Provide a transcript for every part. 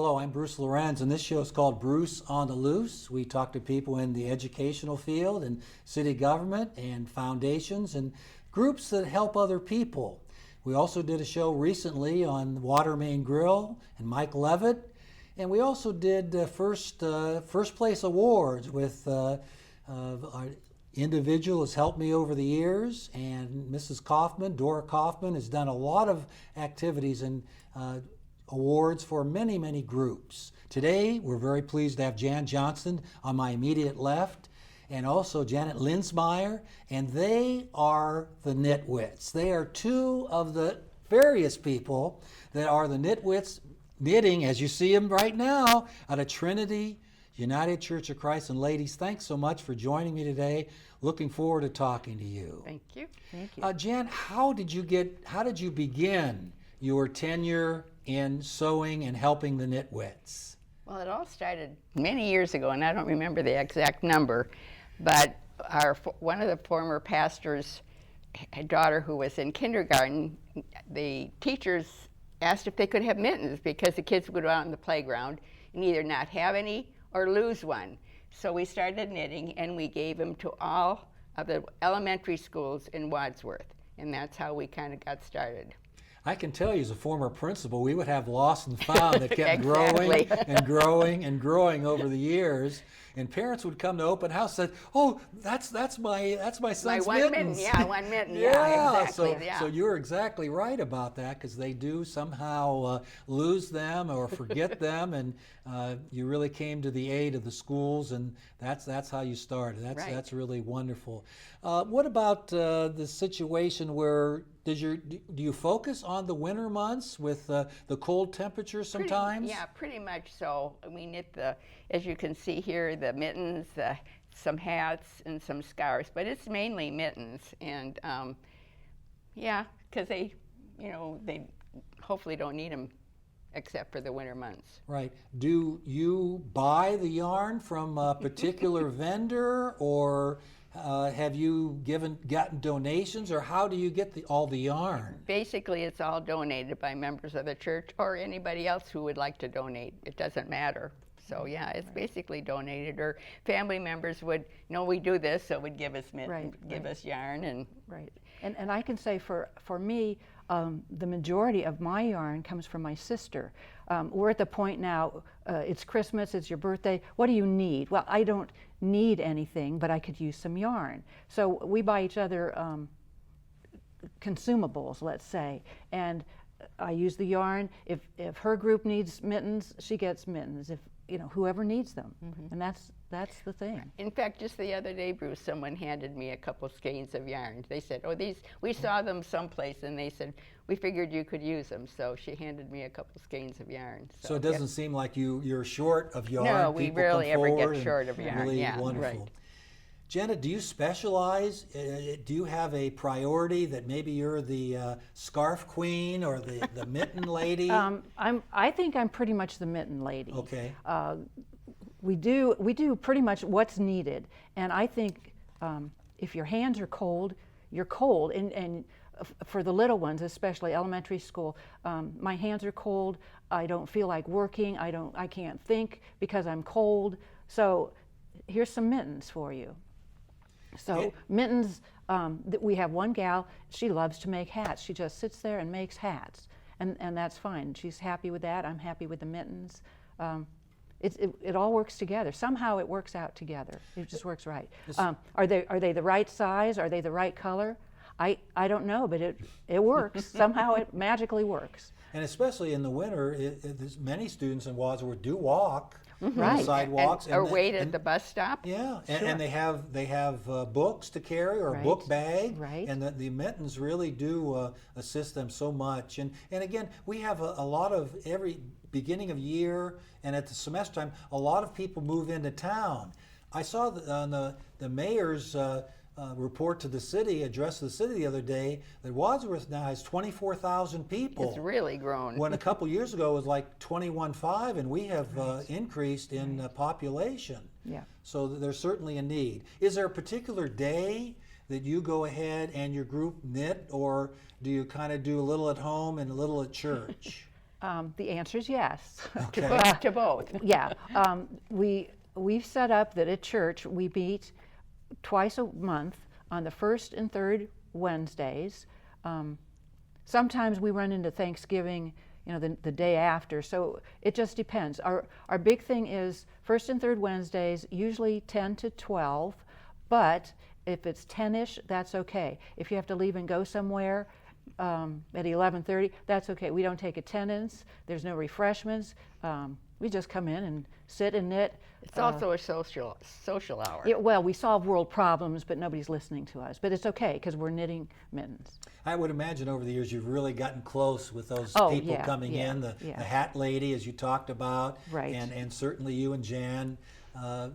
Hello, I'm Bruce Lorincz, and this show is called Bruce on the Loose. We talk to people in the educational field and city government and foundations and groups that help other people. We also did a show recently on Water Main Grill and Mike Levitt, and we also did first place awards with our individual has helped me over the years, and Mrs. Kaufman, Dora Kaufman, has done a lot of activities and awards for many, many groups. Today, we're very pleased to have Jan Johnston on my immediate left, and also Janet Linsmaier, and they are the Knitwits. They are two of the various people that are the Knitwits knitting, as you see them right now, out of Trinity United Church of Christ. And ladies, thanks so much for joining me today. Looking forward to talking to you. Thank you. Thank you. Jan, how did you begin your tenure in sewing and helping the Knitwits? Well, it all started many years ago, and I don't remember the exact number, but one of the former pastors' daughter, who was in kindergarten, the teachers asked if they could have mittens because the kids would go out in the playground and either not have any or lose one. So we started knitting, and we gave them to all of the elementary schools in Wadsworth, and that's how we kind of got started. I can tell you, as a former principal, we would have lost and found that kept Exactly. growing and growing and growing over the years. And parents would come to open house and say, "Oh, that's my son's My one mittens." mitten, yeah, one mitten, yeah, exactly. So you're exactly right about that, because they do somehow lose them or forget them, and you really came to the aid of the schools, and that's how you started. That's really wonderful. What about the situation where do you focus on the winter months with the cold temperatures sometimes? Pretty much so. We knit as you can see here, the mittens, some hats, and some scarves, but it's mainly mittens, and because they hopefully don't need them except for the winter months. Right. Do you buy the yarn from a particular vendor, or have you gotten donations, or how do you get all the yarn? Basically, it's all donated by members of the church or anybody else who would like to donate. It doesn't matter. So yeah, it's basically donated, or family members would we do this, so would give us give us yarn, and and I can say for me, the majority of my yarn comes from my sister. We're at the point now, it's Christmas, it's your birthday, what do you need? Well, I don't need anything, but I could use some yarn. So we buy each other consumables, let's say, and I use the yarn. If her group needs mittens, she gets mittens. If whoever needs them, and that's the thing. In fact, just the other day, Bruce, someone handed me a couple skeins of yarn. They said, "Oh, we saw them someplace," and they said, "We figured you could use them." So she handed me a couple skeins of yarn. So it doesn't seem like you're short of yarn. No, we People rarely come ever get forward, short of yarn. Really Yeah, wonderful. right. Jenna, do you specialize? Do you have a priority that maybe you're the scarf queen or the mitten lady? I think I'm pretty much the mitten lady. Okay. We do pretty much what's needed, and I think if your hands are cold, you're cold, and for the little ones, especially elementary school, my hands are cold. I don't feel like working. I can't think because I'm cold. So here's some mittens for you. So mittens, we have one gal, she loves to make hats. She just sits there and makes hats, and that's fine. She's happy with that. I'm happy with the mittens. It all works together. Somehow it works out together. It just works right. Are they the right size? Are they the right color? I don't know, but it works. Somehow it magically works. And especially in the winter, many students in Wadsworth do walk on the Right. sidewalks, or wait at the bus stop. Yeah, Sure. and they have books to carry, or a book bag, Right. and the mittens really do assist them so much. And again, we have a lot of every beginning of year and at the semester time, a lot of people move into town. I saw on the mayor's report to the city, address to the city the other day, that Wadsworth now has 24,000 people. It's really grown. When a couple years ago it was like 21.5, and we have increased in population. Yeah. So there's certainly a need. Is there a particular day that you go ahead and your group knit, or do you kind of do a little at home and a little at church? The answer is yes. To both. Yeah, we've set up that at church we meet twice a month on the first and third Wednesdays. Sometimes we run into Thanksgiving, the day after, so it just depends. Our big thing is first and third Wednesdays, usually 10 to 12, but if it's 10-ish, that's okay. If you have to leave and go somewhere at 11:30, that's okay. We don't take attendance. There's no refreshments. We just come in and sit and knit. It's also a social hour. Well, we solve world problems, but nobody's listening to us. But it's okay because we're knitting mittens. I would imagine over the years you've really gotten close with those Oh, people yeah, coming yeah, in, the yeah. hat lady, as you talked about, Right. and certainly you and Jan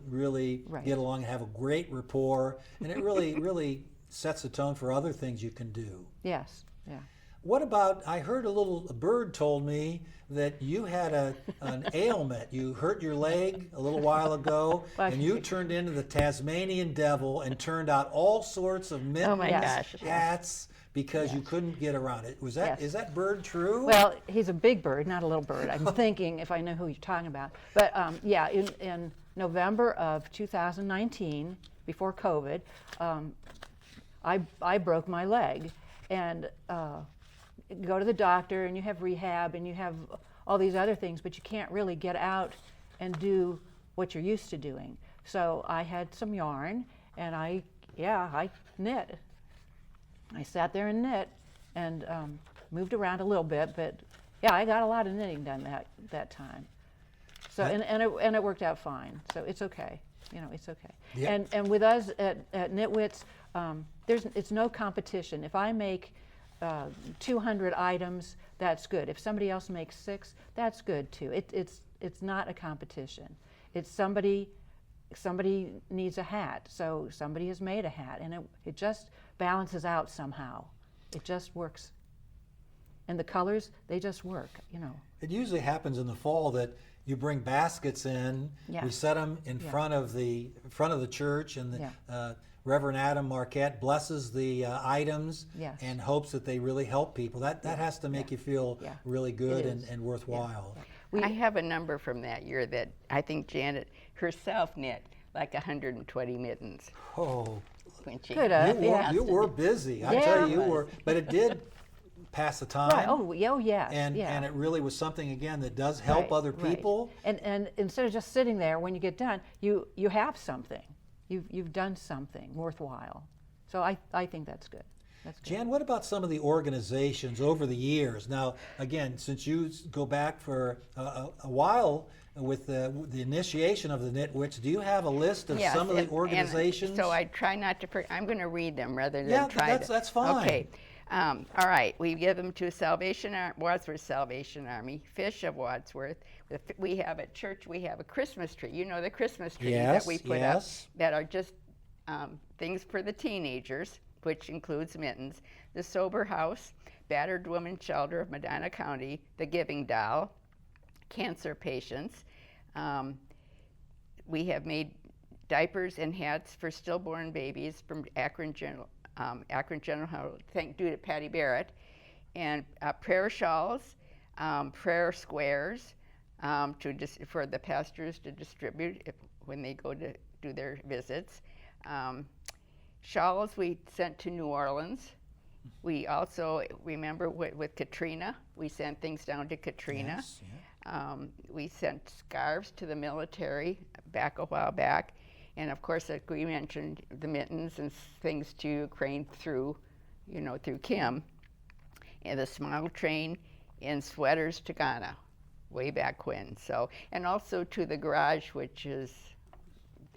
really Right. get along and have a great rapport, and it really sets the tone for other things you can do. Yes, yeah. What about, I heard a bird told me that you had an ailment. You hurt your leg a little while ago, and you turned into the Tasmanian devil and turned out all sorts of mittens, Oh my gosh. hats, because you couldn't get around it. Is that bird true? Well, he's a big bird, not a little bird. I'm thinking if I know who you're talking about. But yeah, in November of 2019, before COVID, I broke my leg, and go to the doctor, and you have rehab, and you have all these other things, but you can't really get out and do what you're used to doing. So I had some yarn, and I knit. I sat there and knit, and moved around a little bit, but yeah, I got a lot of knitting done that time. So and it worked out fine. So it's okay. It's okay. Yeah. And with us at Knitwits, it's no competition. If I make 200 items, that's good. If somebody else makes 6, that's good too. It's not a competition. It's somebody needs a hat, so somebody has made a hat, and it just balances out somehow. It just works. And the colors, they just work, It usually happens in the fall that you bring baskets in. Yeah. We set them in front of the church, and the Reverend Adam Marquette blesses the items Yes. and hopes that they really help people. That has to make you feel really good It is. and worthwhile. I have a number from that year that I think Janet herself knit like 120 mittens. Oh, When she Could you were busy. I tell you, you were. But it did pass the time. Right. Oh, yes. And it really was something again that does help other people. Right. And instead of just sitting there, when you get done, you have something. You've done something worthwhile. So I think that's good. That's good. Jan, what about some of the organizations over the years? Now, again, since you go back for a while with the initiation of the Knitwits, do you have a list of some of the organizations? And so I try not to. I'm going to read them rather than try to. that's fine. Okay. All right. We give them to Wadsworth Salvation Army, Fish of Wadsworth. We have at church. We have a Christmas tree. You know the Christmas tree that we put up that are just things for the teenagers, which includes mittens. The Sober House, Battered Woman Shelter of Medina County, the Giving Doll, cancer patients. We have made diapers and hats for stillborn babies from Akron General Hospital, due to Patty Barrett, and prayer shawls, prayer squares for the pastors to distribute when they go to do their visits. Shawls we sent to New Orleans. We also, remember with Katrina, we sent things down to Katrina. Yes, yeah. We sent scarves to the military a while back. And of course, like we mentioned, the mittens and things to Ukraine through Kim. And the Smile Train and sweaters to Ghana, way back when. So, and also to the garage, which is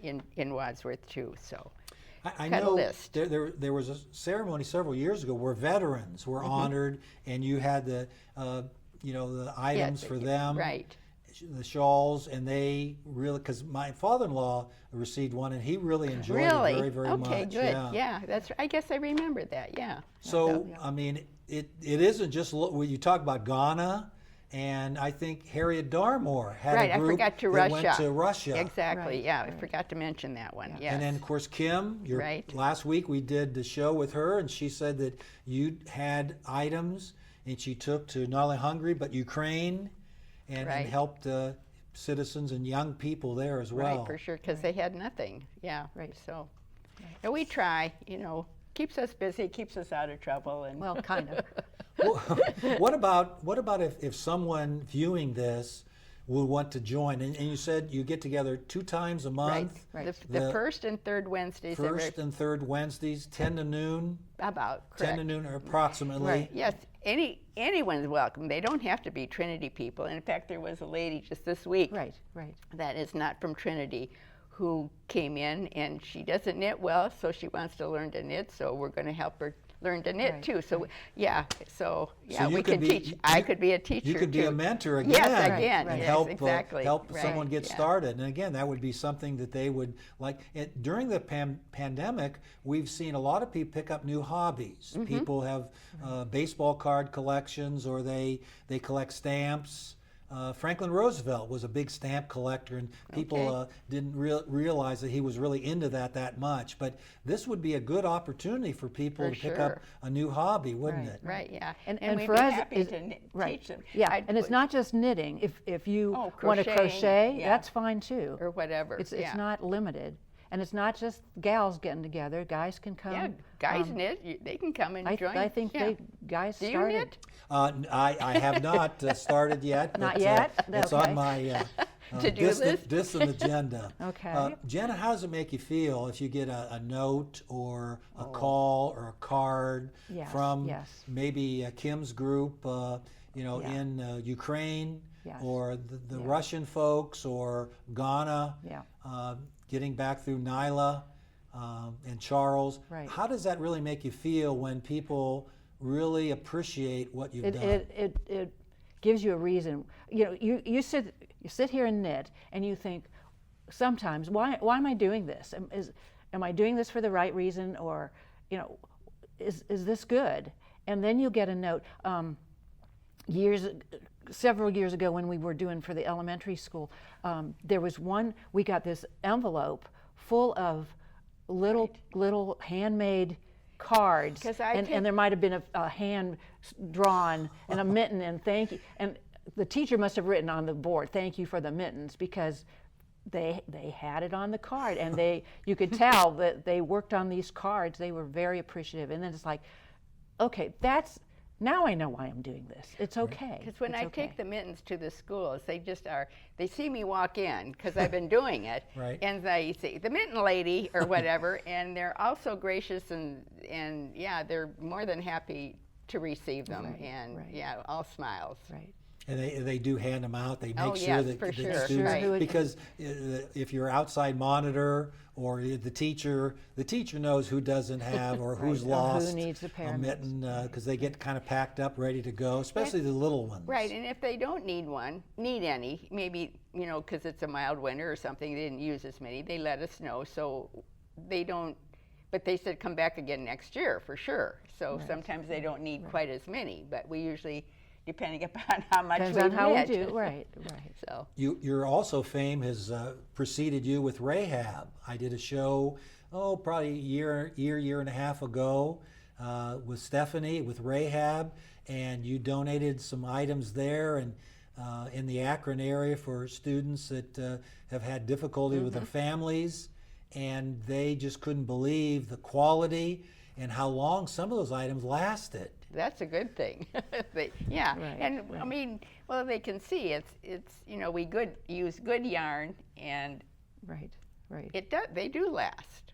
in Wadsworth too. So, I cut a know list. there was a ceremony several years ago where veterans were honored, and you had the items for them, right? The shawls, and they really, because my father-in-law received one, and he really enjoyed it very, very much. Okay, good. Yeah, that's. I guess I remember that. Yeah. So I mean, it isn't just when you talk about Ghana. And I think Harriet Darmore had a group I forgot to that went to Russia. Exactly, I forgot to mention that one, yes. And then, of course, Kim, last week we did the show with her, and she said that you had items and she took to not only Hungary but Ukraine, and Right. helped citizens and young people there as well. Right, for sure, because they had nothing. Yeah. Right. So, and we try. Keeps us busy, keeps us out of trouble, and Well, kind of. Well, what about if someone viewing this would want to join? And you said you get together 2 times a month. Right. The first and third Wednesdays. First and third Wednesdays, 10 to noon. About 10 correct. to noon, or approximately. Right. Yes, anyone's welcome. They don't have to be Trinity people. In fact, there was a lady just this week Right. that is not from Trinity who came in, and she doesn't knit well, so she wants to learn to knit, so we're going to help her learn to knit Right, too. So so you we could can be- teach. I could be a teacher. You could be too. a mentor again. Yes, Right, again. right. And Yes, help exactly. help Right, someone get yeah. started. And again, that would be something that they would like. During the pandemic, we've seen a lot of people pick up new hobbies. Mm-hmm. People have baseball card collections, or they collect stamps. Franklin Roosevelt was a big stamp collector, and people Okay. didn't realize that he was really into that much. But this would be a good opportunity for people For to pick up sure. a new hobby, wouldn't Right. it? Right, yeah. And we'd for be us, happy is- to right. teach them. Yeah, I'd and it's put- not just knitting. If you Oh, want to crocheting, crochet, yeah. that's fine too. or whatever. It's yeah. not limited, and it's not just gals getting together. Guys can come. Yeah, guys knit. They can come and join. I think yeah. guys Do you started. knit? I have not started yet. Not but, yet? It's Okay. on my To-do list? distant agenda. Okay. Jenna, how does it make you feel if you get a note or a call or a card Yes, from yes. maybe Kim's group, Yeah. in Ukraine, Yes. or the Yeah. Russian folks, or Ghana, Yeah. getting back through Nyla and Charles? Right. How does that really make you feel when people really appreciate what you've done? It gives you a reason. You sit here and knit, and you think sometimes, why am I doing this? Am I doing this for the right reason, or is this good? And then you'll get a note. Several years ago, when we were doing for the elementary school, there was one. We got this envelope full of little handmade cards, 'Cause and there might have been a hand drawn and a mitten, and thank you. And the teacher must have written on the board, "Thank you for the mittens," because they had it on the card, and you could tell that they worked on these cards. They were very appreciative. And then it's like, okay, now I know why I'm doing this. It's okay. Because when It's I okay. take the mittens to the schools, they see me walk in, because I've been doing it, Right. and they say, the mitten lady, or whatever, and they're also gracious, and yeah, they're more than happy to receive them, Right, and right. yeah, all smiles. Right. And they do hand them out. They make Oh, sure yes, that for the sure. students, Right. because if you're outside monitor or the teacher knows who doesn't have or who's Right, or who lost needs a pair a of mitten, because they get kind of packed up, ready to go, especially the little ones. Right, and if they don't need any, maybe, because it's a mild winter or something, they didn't use as many, they let us know, so they don't, but they said come back again next year for sure. So sometimes they don't need quite as many, but we usually, depending upon how much Depends we on how we knit. do. Right. So, Your also fame has preceded you with Rahab. I did a show, probably a year and a half ago, with Stephanie, with Rahab, and you donated some items there and in the Akron area for students that have had difficulty with their families, and they just couldn't believe the quality and how long some of those items lasted. that's a good thing. Right, and I right. mean, well, they can see it's we use good yarn, and Right. they do last.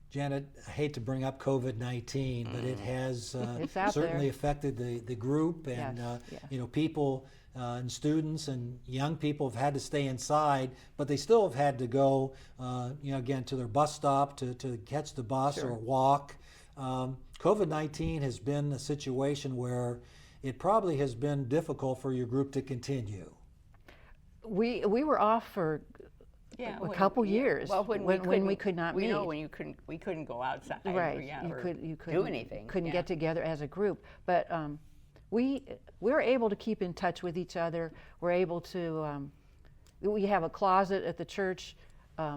Janet, I hate to bring up COVID-19, but it has It's out certainly there. affected the group, and Yes, yeah. People and students and young people have had to stay inside, but they still have had to go, again, to their bus stop to catch the bus or walk. COVID-19 has been a situation where it probably has been difficult for your group to continue. We were off for a couple years Well, when we could not meet. when we couldn't go outside. Right. Or, yeah, you or couldn't do anything. Couldn't yeah. get together as a group. But we were able to keep in touch with each other. We're able to. We have a closet at the church.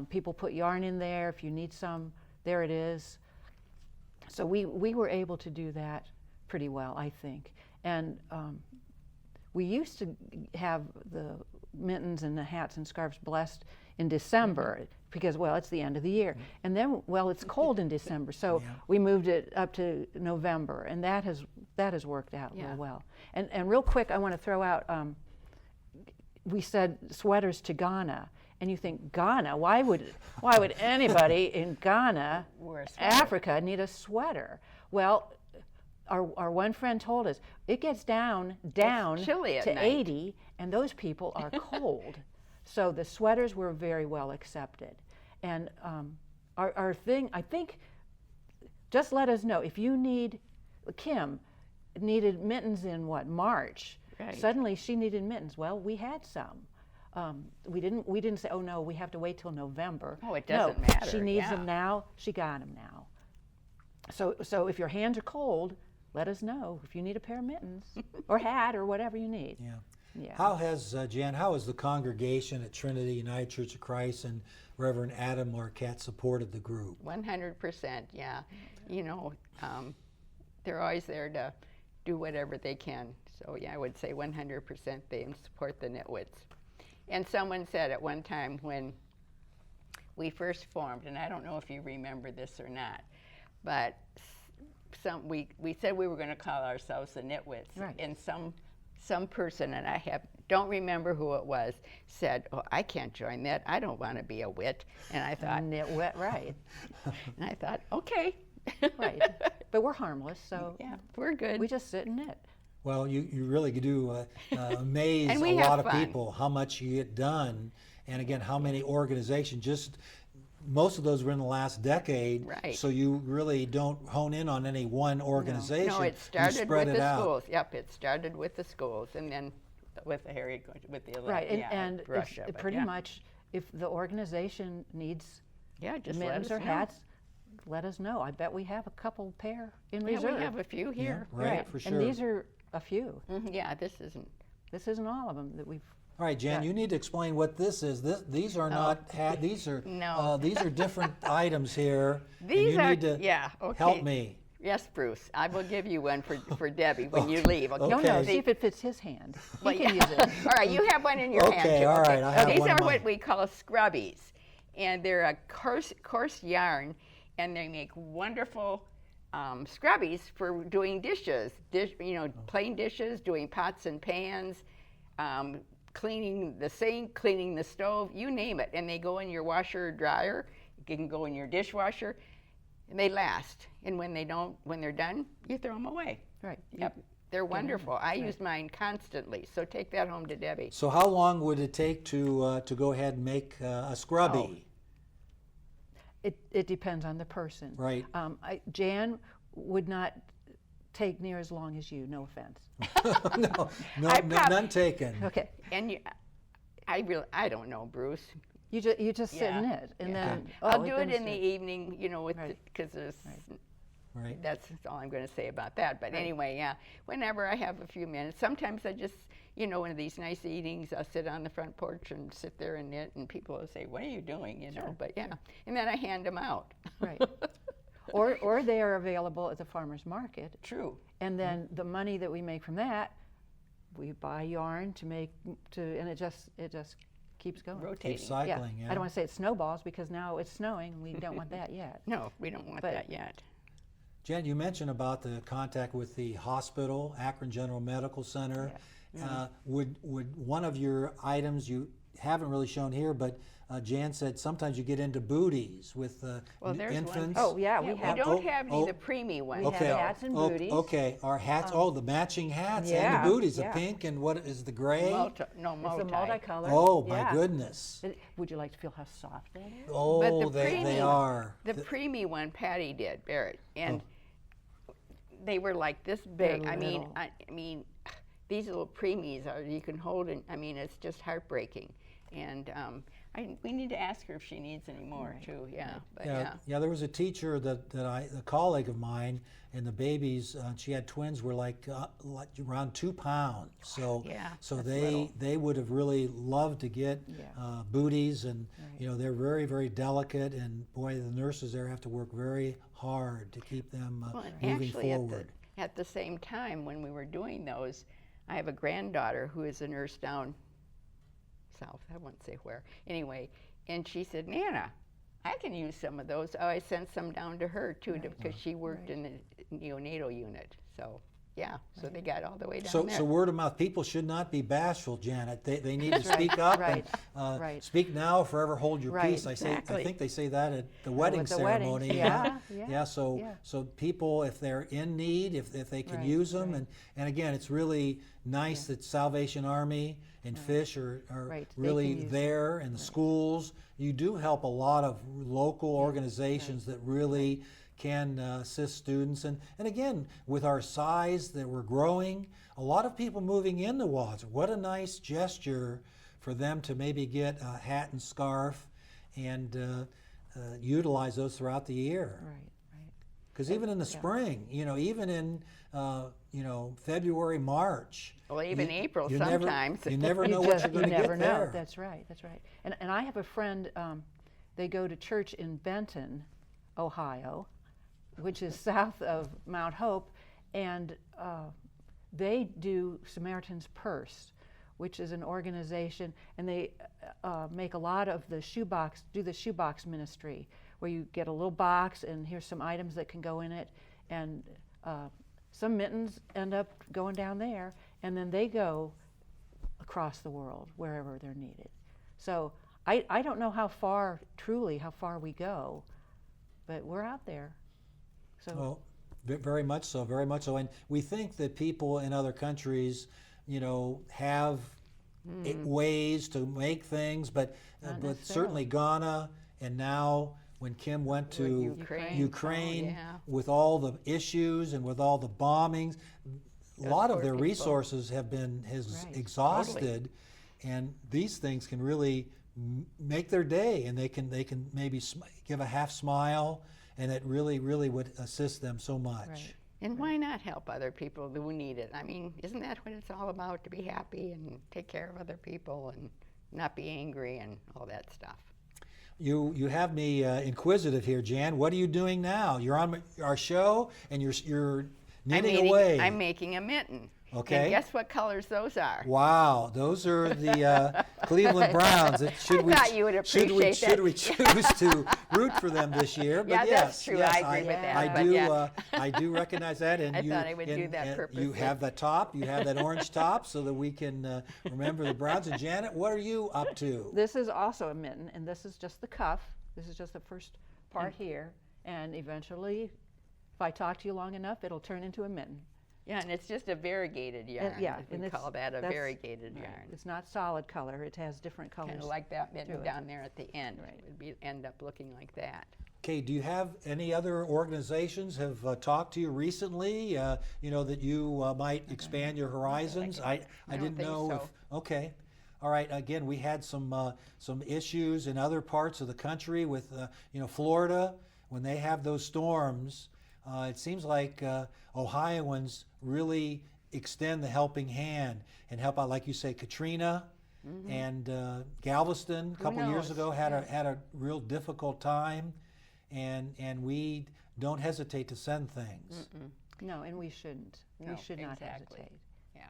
People put yarn in there. If you need some, there it is. So we were able to do that pretty well, I think. And we used to have the mittens and the hats and scarves blessed in December because, well, it's the end of the year. And then, well, it's cold in December, so we moved it up to November, and that has worked out real well. And real quick, I want to throw out, we said sweaters to Ghana, and you think, Ghana? Why would anybody in Ghana, Africa, need a sweater? Well, our one friend told us it gets down chilly at to night. 80, and those people are cold. So the sweaters were very well accepted. And our thing, I think, just let us know if you need. Kim needed mittens in March. Right. Suddenly she needed mittens. Well, we had some. We didn't say, oh no, we have to wait till November. Oh, it doesn't matter. She needs them now. She got them now. So if your hands are cold, let us know if you need a pair of mittens or hat or whatever you need. Yeah. How has, Jan, how has the congregation at Trinity United Church of Christ and Reverend Adam Marquette supported the group? 100%, yeah. You know, they're always there to do whatever they can. So yeah, I would say 100% they support the Knitwits. And someone said at one time when we first formed, and I don't know if you remember this or not, but we said we were going to call ourselves the Knitwits. Right. And some person, and I don't remember who it was, said, "Oh, I can't join that. I don't want to be a wit." And I thought, Knitwit, right. and I thought, okay. Right. But we're harmless, so yeah, we're good. we just sit and knit. Well, you really do amaze And a we lot have of fun. people how much you get done. And again, how many organizations, just most of those were in the last decade. Right. So you really don't hone in on any one organization. No, it You started spread with it the out. schools. Yep, it started with the schools, and then with the Right, yeah, and brush if, of it, pretty yeah. much if the organization needs Yeah, just let mittens us or know. hats, let us know. I bet we have a couple pair in Yeah, reserve. we have a few here. Right, for sure. And these are a few. Yeah, this isn't. This isn't all of them that we've. All right, Jan, Yeah. you need to explain what this is. These are not these are No. these are different items here. and These you are need to yeah. Okay. help me. Yes, Bruce. I will give you one for Debbie when you leave. Okay. No, Okay. see if it fits his hand. Well, He can yeah. use it. All right, you have one in your hand. Okay, too. all right, I have These one in are what mine. we call scrubbies, and they're a coarse yarn, and they make wonderful scrubbies for doing dishes. Plain dishes, doing pots and pans, cleaning the sink, cleaning the stove, you name it. And they go in your washer or dryer. You can go in your dishwasher, and they last. And when they're done, you throw them away. Right. Yep. They're wonderful. I use mine constantly, so take that home to Debbie. So how long would it take to go ahead and make a scrubby? It depends on the person. Right. Jan would not take near as long as you. No offense. no, none taken. Okay. And I don't know, Bruce. You just sit and knit, and then I'll it do it in the goes- evening, Right. because there's. Right. That's all I'm going to say about that. But anyway, yeah, whenever I have a few minutes, sometimes I just, one of these nice evenings, I'll sit on the front porch and sit there and knit, and people will say, "What are you doing?" But yeah, and then I hand them out. Right. Or they are available at the farmer's market. True. And then the money that we make from that, we buy yarn and it just keeps going. Rotating. Keep cycling. Yeah. I don't want to say it snowballs because now it's snowing and we don't want that yet. No, we don't want But- that yet. Jen, you mentioned about the contact with the hospital, Akron General Medical Center. Would one of your items you haven't really shown here, but Jan said sometimes you get into booties with Well, there's one. infants. Oh yeah, Yeah, we have. we don't have any of the preemie ones. We have Okay. hats and booties. Okay, our hats. the matching hats and yeah, the booties. yeah. The pink and what is the gray? It's the multicolor. Oh my yeah. goodness. Would you like to feel how soft that is? Oh, But the they preemie- are. The preemie one Patty did, Barrett, and they were like this big. They're I mean, little. I mean, these little preemies are you can hold, and I mean, it's just heartbreaking. And we need to ask her if she needs any more too. Yeah, but Yeah, there was a teacher a colleague of mine, and the babies. She had twins were like around 2 pounds. So Yeah, so that's they little. they would have really loved to get booties, and they're very very delicate, and boy, the nurses there have to work very hard to keep them Well, and moving actually forward. at the same time, when we were doing those, I have a granddaughter who is a nurse down south, I won't say where. Anyway, and she said, Nana, I can use some of those. Oh, I sent some down to her too, because she worked in the neonatal unit. So, yeah, so they got all the way down there. So word of mouth. People should not be bashful, Janet. They need to speak up and speak now, or forever hold your peace. I think they say that at the wedding ceremony. So people, if they're in need, if they can use them, and again, it's really nice that Salvation Army and Fish are really there, and the schools. You do help a lot of local organizations that really can assist students, and again, with our size that we're growing, a lot of people moving into Wadsworth. What a nice gesture for them to maybe get a hat and scarf and utilize those throughout the year. Right. Because even in the spring, even in February, March. Well, even April sometimes. You never know what you're going to get there. You never know. That's right. And I have a friend. They go to church in Benton, Ohio, which is south of Mount Hope, and they do Samaritan's Purse, which is an organization, and they make a lot of the shoebox ministry, where you get a little box and here's some items that can go in it, and some mittens end up going down there, and then they go across the world wherever they're needed. So I don't know how far we go, but we're out there. So. Well, very much so, and we think that people in other countries, have ways to make things, but certainly Ghana, and now when Kim went to Ukraine with all the issues and with all the bombings, a lot of their resources have been exhausted, and these things can really make their day, and they can maybe give a half smile, and it really would assist them so much. Right. And why not help other people who need it? I mean, isn't that what it's all about, to be happy and take care of other people and not be angry and all that stuff? You have me inquisitive here, Jan. What are you doing now? You're on our show, and you're knitting away. I'm making a mitten. Okay. And guess what colors those are? Wow, those are the Cleveland Browns. Thought you would appreciate should we choose to root for them this year? But yes, that's true. Yes, I agree with that. I do recognize that, and I thought I would do that purposely. You have that top. You have that orange top, so that we can remember the Browns. And Janet, what are you up to? This is also a mitten, and this is just the cuff. This is just the first part here, and eventually, if I talk to you long enough, it'll turn into a mitten. Yeah, and it's just a variegated yarn. We call that a variegated yarn. It's not solid color. It has different colors. Kind of like that mitten down there at the end. Right. It would end up looking like that. Okay, do you have any other organizations have talked to you recently, that you might expand your horizons? I didn't know if, okay. All right, again, we had some issues in other parts of the country with, Florida, when they have those storms. It seems like Ohioans really extend the helping hand and help out, like you say, Katrina and Galveston a couple years ago had a real difficult time, and we don't hesitate to send things. No, and we shouldn't. We should not hesitate. Yeah.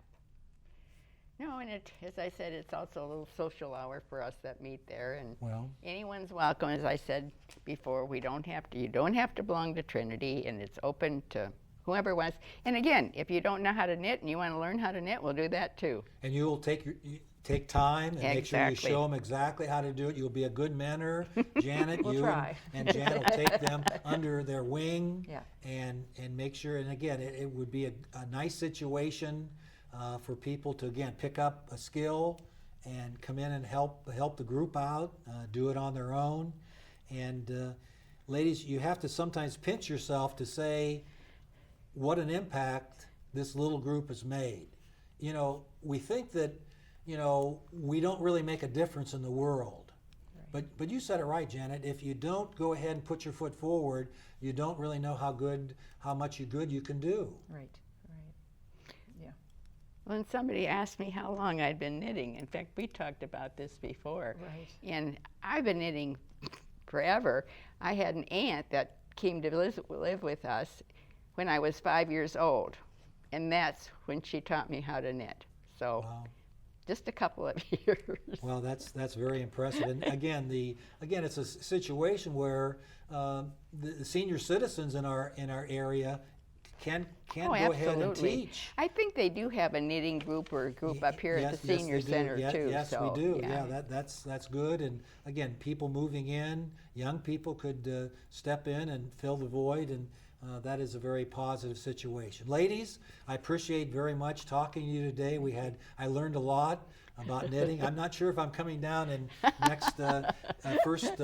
No, and as I said, it's also a little social hour for us that meet there, and anyone's welcome. As I said before, you don't have to belong to Trinity, and it's open to whoever wants. And again, if you don't know how to knit and you want to learn how to knit, we'll do that too. And you will take time and make sure you show them exactly how to do it. You'll be a good mentor, Janet. We'll try. And Janet will take them under their wing and make sure. And again, it would be a nice situation for people to, again, pick up a skill and come in and help the group out, do it on their own. And ladies, you have to sometimes pinch yourself to say what an impact this little group has made. We think that, we don't really make a difference in the world. Right. But you said it right, Janet. If you don't go ahead and put your foot forward, you don't really know how much good you can do. Right. Yeah. Well, and somebody asked me how long I'd been knitting. In fact, we talked about this before. Right. And I've been knitting forever. I had an aunt that came to live with us when I was 5 years old, and that's when she taught me how to knit. So Wow. just a couple of years. Well, that's very impressive. And again, it's a situation where the senior citizens in our area can Oh, go ahead and absolutely. teach. I think they do have a knitting group or a group up here at the senior they do. center too. Yes, so, we do. Yeah, that's good. And again, people moving in, young people could step in and fill the void, and that is a very positive situation. Ladies, I appreciate very much talking to you today. I learned a lot about knitting. I'm not sure if I'm coming down in next first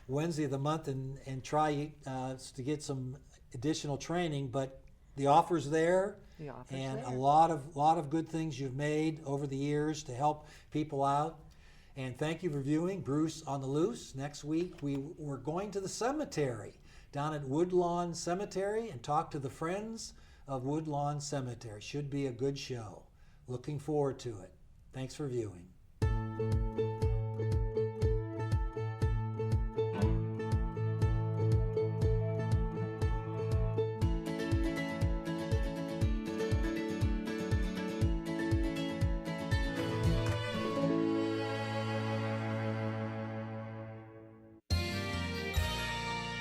Wednesday of the month and try to get some additional training, but the offer's there. The offer's and there. a lot of good things you've made over the years to help people out. And thank you for viewing Bruce on the Loose. Next week we're going to the cemetery down at Woodlawn Cemetery and talk to the Friends of Woodlawn Cemetery. Should be a good show. Looking forward to it. Thanks for viewing.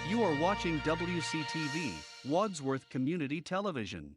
You are watching WCTV, Wadsworth Community Television.